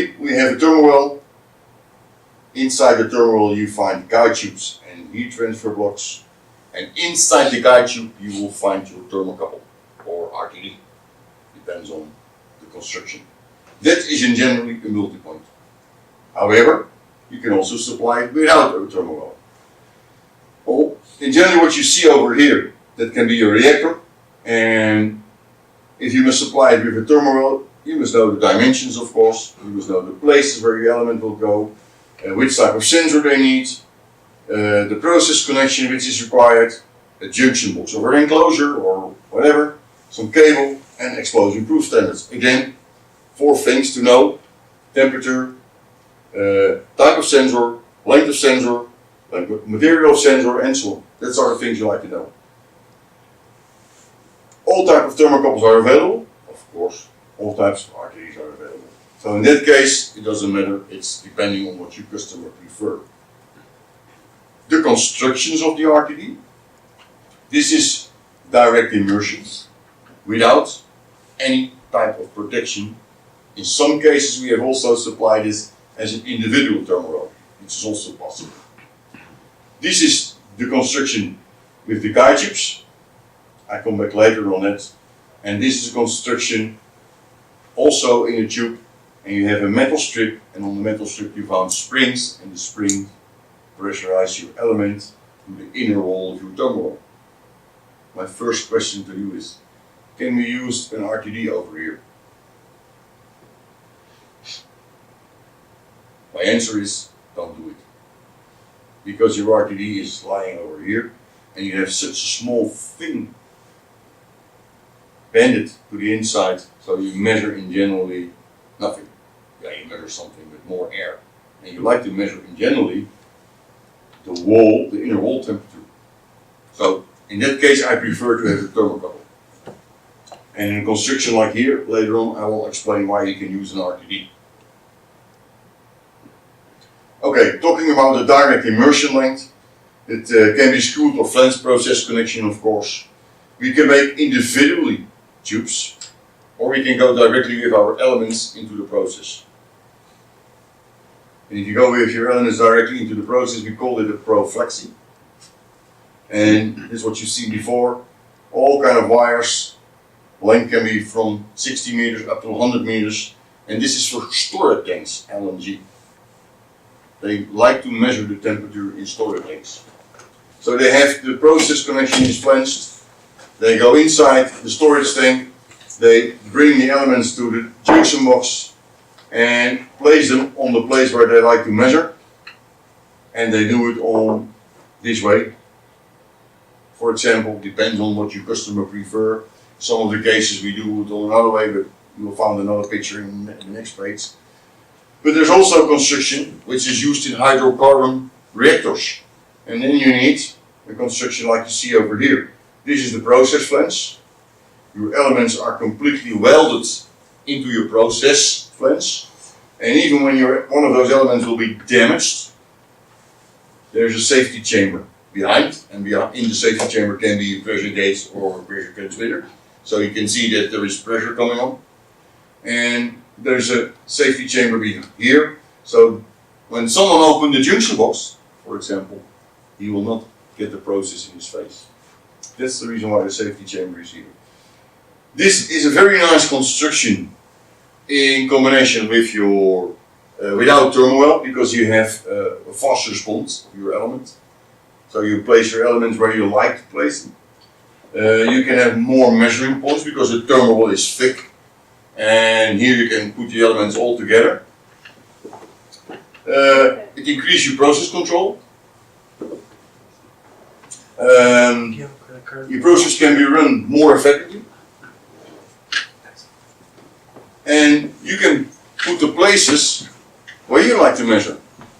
Generally, we have a thermowell. Inside the thermowell you find guide tubes and heat transfer blocks. And inside the guide tube you will find your thermocouple or RTD. Depends on the construction. That is in generally a multipoint. However, you can also supply it without a thermowell. Well, in generally what you see over here, that can be a reactor, and if you must supply it with a thermowell, you must know the dimensions, of course. You must know the places where your element will go, which type of sensor they need, the process connection which is required, a junction box or an enclosure or whatever, some cable, and explosion proof standards. Again, 4 things to know: temperature, type of sensor, length of sensor, material of sensor, and so on. That's are the things you like to know. All types of thermocouples are available, of course. All types of RTDs are available. So in that case, it doesn't matter. It's depending on what your customer prefer. The constructions of the RTD. This is direct immersion without any type of protection. In some cases, we have also supplied this as an individual thermowell, which is also possible. This is the construction with the guide tubes. I come back later on that. And this is a construction also in a tube, and you have a metal strip, and on the metal strip you found springs, and the spring pressurize your element to the inner wall of your thermowell. My first question to you is, can we use an RTD over here? My answer is, don't do it. Because your RTD is lying over here, and you have such a small thing bended to the inside, so you measure in generally nothing. Yeah, you measure something with more air. And you like to measure in generally the wall, the inner wall temperature. So in that case I prefer to have a thermocouple. And in a construction like here, later on I will explain why you can use an RTD. Okay, talking about the direct immersion length, it can be screwed or flanged process connection, of course. We can make individually tubes, or we can go directly with our elements into the process. And if you go with your elements directly into the process, we call it a proflexi. And this is what you've seen before. All kind of wires. Length can be from 60 meters up to 100 meters. And this is for storage tanks, LNG. They like to measure the temperature in storage tanks. So they have the process connection is flanged. They go inside the storage tank. They bring the elements to the junction box and place them on the place where they like to measure. And they do it all this way. For example, depends on what your customer prefer. Some of the cases we do it on another way, but you will find another picture in the next page. But there's also construction which is used in hydrocarbon reactors. And then you need a construction like you see over here. This is the process flange. Your elements are completely welded into your process flange. And even when one of those elements will be damaged, there's a safety chamber behind. And in the safety chamber can be a pressure gauge or a pressure transmitter. So you can see that there is pressure coming on. And there's a safety chamber here. So when someone opens the junction box, for example, he will not get the process in his face. That's the reason why the safety chamber is here. This is a very nice construction in combination with your without thermowell, because you have a fast response of your element. So you place your elements where you like to place them. You can have more measuring points because the thermowell is thick, and here you can put the elements all together. It increases your process control. Your process can be run more effectively, and you can put the places where you like to measure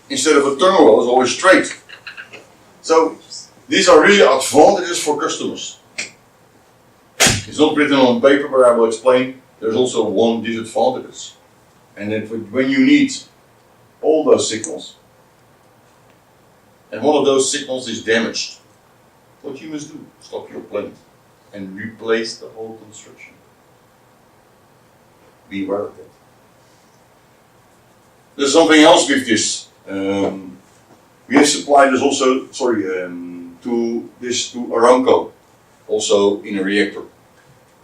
instead of a thermowell is always straight. So these are really advantages for customers. It's not written on paper, but I will explain. There's also one disadvantage, and that when you need all those signals, and one of those signals is damaged, what you must do, stop your plant and replace the whole construction. Be aware of that. There's something else with this. We have supplied this also, to Aramco, also in a reactor.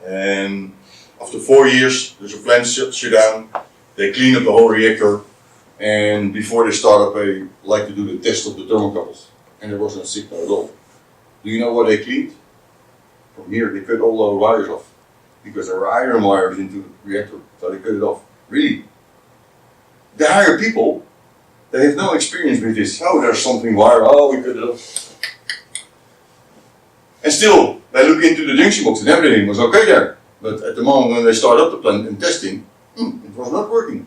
And after 4 years, there's a plant shutdown. They clean up the whole reactor, and before they start up, they like to do the test of the thermocouples. And there was no signal at all. Do you know what they cleaned? From here, they cut all the wires off, because there were iron wires into the reactor, so they cut it off. Really? They hire people. They have no experience with this. Oh, there's something wire. Oh, we cut it off. And still, they look into the junction box and everything was okay there. But at the moment when they start up the plant and testing, it was not working.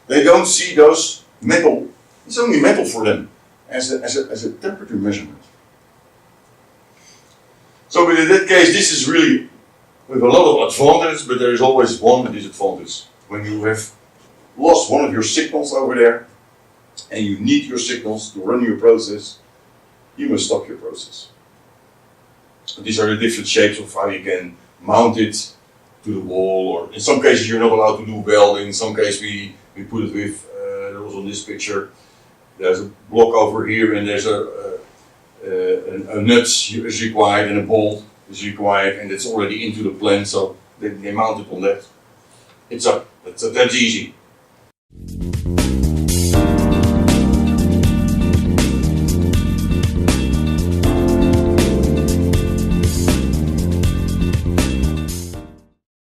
They don't see those metal. It's only metal for them as a temperature measurement. So, but in that case, this is really with a lot of advantages, but there is always one disadvantage. When you have lost one of your signals over there, and you need your signals to run your process, you must stop your process. These are the different shapes of how you can mount it to the wall, or in some cases you're not allowed to do welding. In some cases we put it with, that was on this picture, there's a block over here and there's a nut is required and a bolt is required, and it's already into the plant, so they mount it on that. It's up, that's easy.